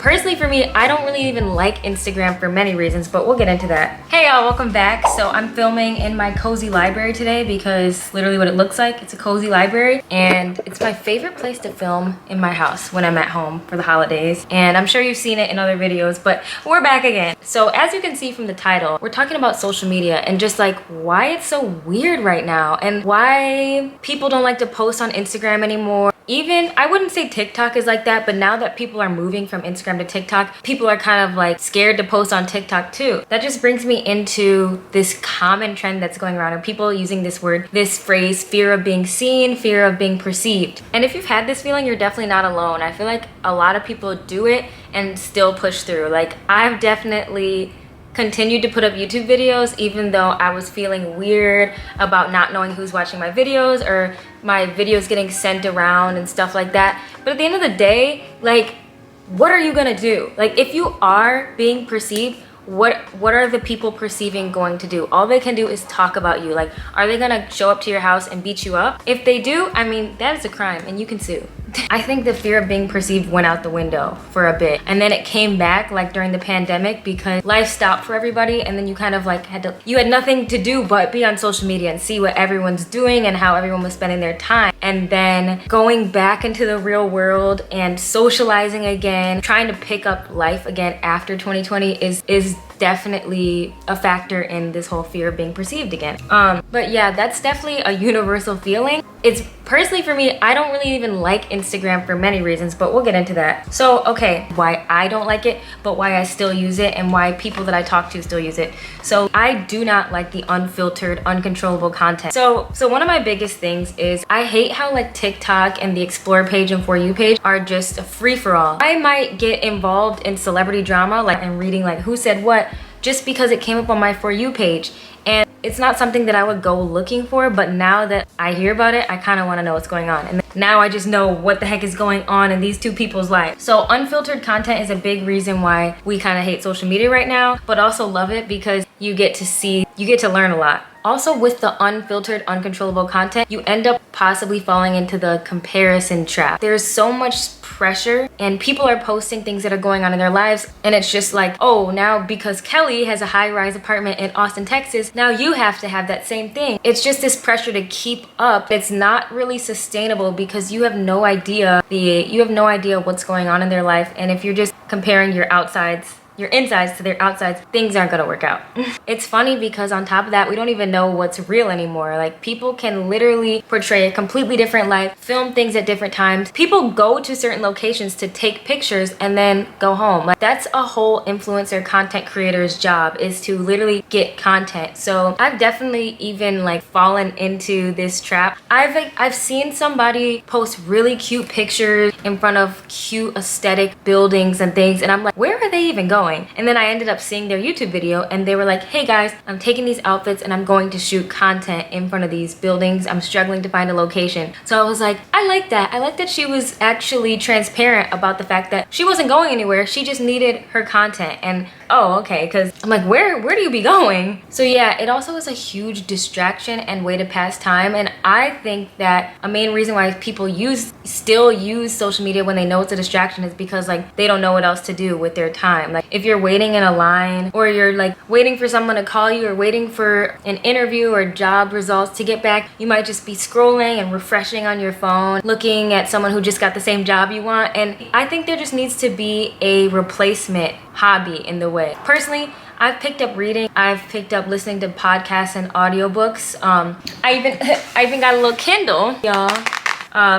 Personally for me, I don't really even like Instagram for many reasons, but we'll get into that. Hey y'all, welcome back. So I'm filming in my cozy library today because literally what it looks like, it's a cozy library, and it's my favorite place to film in my house when I'm at home for the holidays. And I'm sure you've seen it in other videos, but we're back again. So as you can see from the title, we're talking about social media and just like why it's so weird right now and why people don't like to post on Instagram anymore. Even, I wouldn't say TikTok is like that, but now that people are moving from Instagram to TikTok, people are kind of like scared to post on TikTok too. That just brings me into this common trend that's going around, and people using this word, this phrase, fear of being seen, fear of being perceived. And if you've had this feeling, you're definitely not alone. I feel like a lot of people do it and still push through. Like, I've definitely continued to put up YouTube videos even though I was feeling weird about not knowing who's watching my videos or my videos getting sent around and stuff like that. But at the end of the day, like, what are you gonna do? Like, if you are being perceived, what are the people perceiving going to do? All they can do is talk about you. Like, are they gonna show up to your house and beat you up? If they do, I mean, that is a crime and you can sue. I think the fear of being perceived went out the window for a bit, and then it came back like during the pandemic because life stopped for everybody, and then you kind of like you had nothing to do but be on social media and see what everyone's doing and how everyone was spending their time. And then going back into the real world and socializing again, trying to pick up life again after 2020 is definitely a factor in this whole fear of being perceived again. But yeah, that's definitely a universal feeling. It's personally for me, I don't really even like Instagram for many reasons, but we'll get into that. So, okay, why I don't like it, but why I still use it and why people that I talk to still use it. So I do not like the unfiltered, uncontrollable content. So one of my biggest things is I hate how like TikTok and the Explore page and For You page are just a free-for-all. I might get involved in celebrity drama, like and reading like who said what, just because it came up on my For You page. And it's not something that I would go looking for, but now that I hear about it, I kind of want to know what's going on. And now I just know what the heck is going on in these two people's lives. So unfiltered content is a big reason why we kind of hate social media right now, but also love it because you get to learn a lot. Also, with the unfiltered, uncontrollable content, you end up possibly falling into the comparison trap. There's so much pressure and people are posting things that are going on in their lives, and it's just like, oh, now because Kelly has a high-rise apartment in Austin, Texas, now you have to have that same thing. It's just this pressure to keep up. It's not really sustainable because you have no idea what's going on in their life, and if you're just comparing your insides to their outsides, things aren't gonna work out. It's funny because on top of that, we don't even know what's real anymore. Like, people can literally portray a completely different life, film things at different times. People go to certain locations to take pictures and then go home. Like, that's a whole influencer content creator's job, is to literally get content. So I've definitely even like fallen into this trap. I've seen somebody post really cute pictures in front of cute aesthetic buildings and things, and I'm like, where are they even going? And then I ended up seeing their YouTube video, and they were like, hey guys, I'm taking these outfits and I'm going to shoot content in front of these buildings. I'm struggling to find a location. So I was like, I like that. I like that she was actually transparent about the fact that she wasn't going anywhere. She just needed her content. And oh, okay, because I'm like, where do you be going? So yeah, it also is a huge distraction and way to pass time. And I think that a main reason why people still use social media when they know it's a distraction is because like they don't know what else to do with their time. Like, if you're waiting in a line, or you're like waiting for someone to call you, or waiting for an interview or job results to get back, you might just be scrolling and refreshing on your phone, looking at someone who just got the same job you want. And I think there just needs to be a replacement hobby in the way. Personally, I've picked up reading. I've picked up listening to podcasts and audiobooks. I even got a little Kindle, y'all,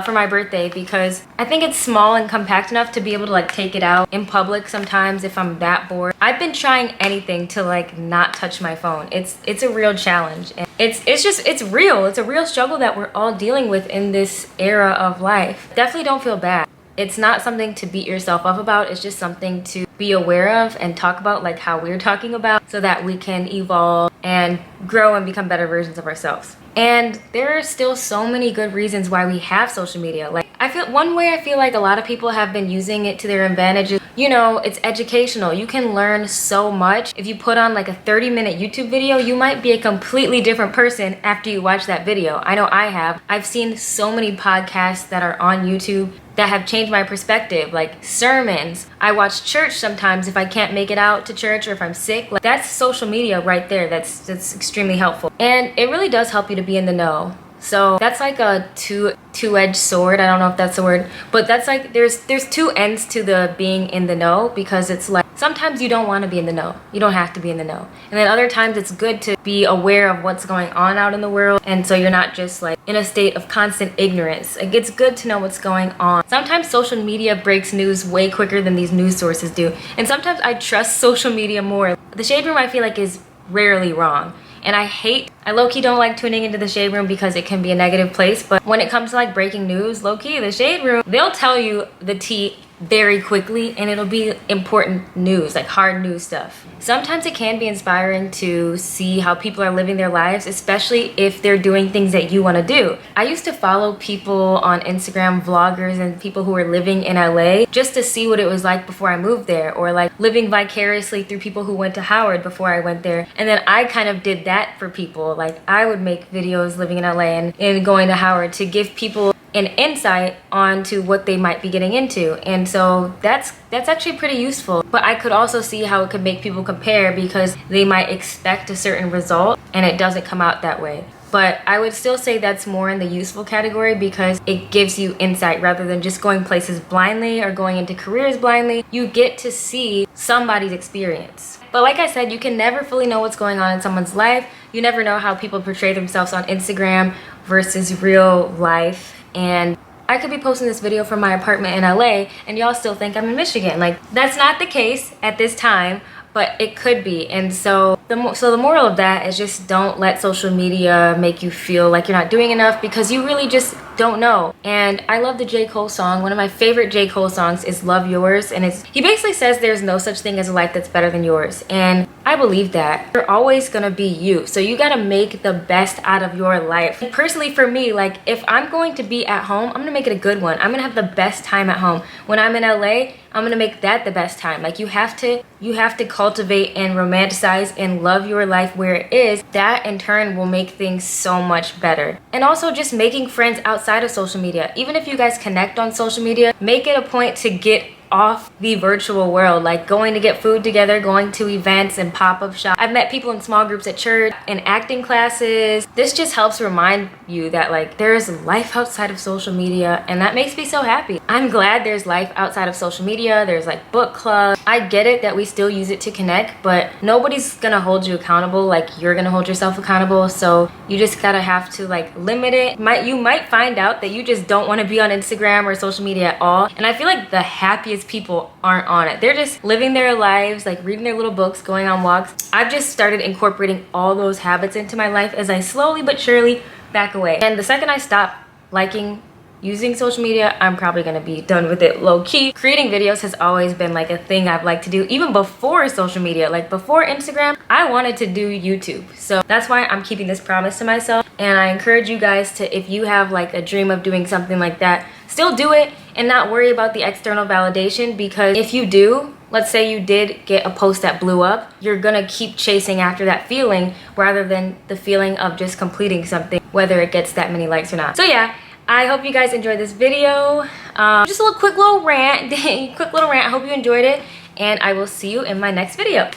for my birthday, because I think it's small and compact enough to be able to like take it out in public sometimes if I'm that bored. I've been trying anything to like not touch my phone. It's a real challenge, and it's real. It's a real struggle that we're all dealing with in this era of life. Definitely don't feel bad. It's not something to beat yourself up about. It's just something to be aware of and talk about, like how we're talking about, so that we can evolve and grow and become better versions of ourselves. And there are still so many good reasons why we have social media. Like, One way I feel like a lot of people have been using it to their advantage is, you know, it's educational. You can learn so much. If you put on like a 30-minute YouTube video, you might be a completely different person after you watch that video. I know I have. I've seen so many podcasts that are on YouTube that have changed my perspective, like sermons. I watch church sometimes if I can't make it out to church or if I'm sick. Like, that's social media right there. That's extremely helpful. And it really does help you to be in the know. So that's like a two-edged sword. I don't know if that's a word, but that's like there's two ends to the being in the know, because it's like sometimes you don't want to be in the know. You don't have to be in the know. And then other times it's good to be aware of what's going on out in the world, and so you're not just like in a state of constant ignorance. Like, it's good to know what's going on. Sometimes social media breaks news way quicker than these news sources do. And sometimes I trust social media more. The Shade Room, I feel like, is rarely wrong. And I low-key don't like tuning into the Shade Room because it can be a negative place. But when it comes to like breaking news, low-key, the Shade Room, they'll tell you the tea very quickly, and it'll be important news, like hard news stuff. Sometimes it can be inspiring to see how people are living their lives, especially if they're doing things that you want to do. I used to follow people on Instagram, vloggers, and people who were living in LA just to see what it was like before I moved there, or like living vicariously through people who went to Howard before I went there. And then I kind of did that for people. Like, I would make videos living in LA and going to Howard to give people an insight onto what they might be getting into. And so that's actually pretty useful. But I could also see how it could make people compare, because they might expect a certain result and it doesn't come out that way. But I would still say that's more in the useful category, because it gives you insight rather than just going places blindly or going into careers blindly. You get to see somebody's experience. But like I said, you can never fully know what's going on in someone's life. You never know how people portray themselves on Instagram versus real life. And I could be posting this video from my apartment in LA and y'all still think I'm in Michigan. Like, that's not the case at this time, but it could be. And so the moral of that is just don't let social media make you feel like you're not doing enough, because you really just don't know. And I love the J. Cole song. One of my favorite J. Cole songs is Love Yours, and he basically says there's no such thing as a life that's better than yours. And I believe that. You're always gonna be you, so you gotta make the best out of your life. And personally, for me, like, if I'm going to be at home, I'm gonna make it a good one. I'm gonna have the best time at home. When I'm in LA, I'm gonna make that the best time. Like, you have to cultivate and romanticize and love your life where it is. That in turn will make things so much better. And also just making friends outside of social media. Even if you guys connect on social media, make it a point to get off the virtual world, like going to get food together, going to events and pop-up shops. I've met people in small groups at church, in acting classes. This just helps remind you that like there's life outside of social media, and that makes me so happy. I'm glad there's life outside of social media. There's like book clubs. I get it that we still use it to connect, but nobody's gonna hold you accountable like you're gonna hold yourself accountable. So you just gotta have to like limit it. You might find out that you just don't want to be on Instagram or social media at all, and I feel like the happiest people aren't on it. They're just living their lives, like reading their little books, going on walks. I've just started incorporating all those habits into my life as I slowly but surely back away. And the second I stop using social media, I'm probably gonna be done with it low-key. Creating videos has always been like a thing I've liked to do. Even before social media, like before Instagram, I wanted to do YouTube. So that's why I'm keeping this promise to myself. And I encourage you guys to, if you have like a dream of doing something like that, still do it and not worry about the external validation, because if you do, let's say you did get a post that blew up, you're gonna keep chasing after that feeling rather than the feeling of just completing something, whether it gets that many likes or not. So yeah, I hope you guys enjoyed this video. Just a quick little rant. I hope you enjoyed it, and I will see you in my next video.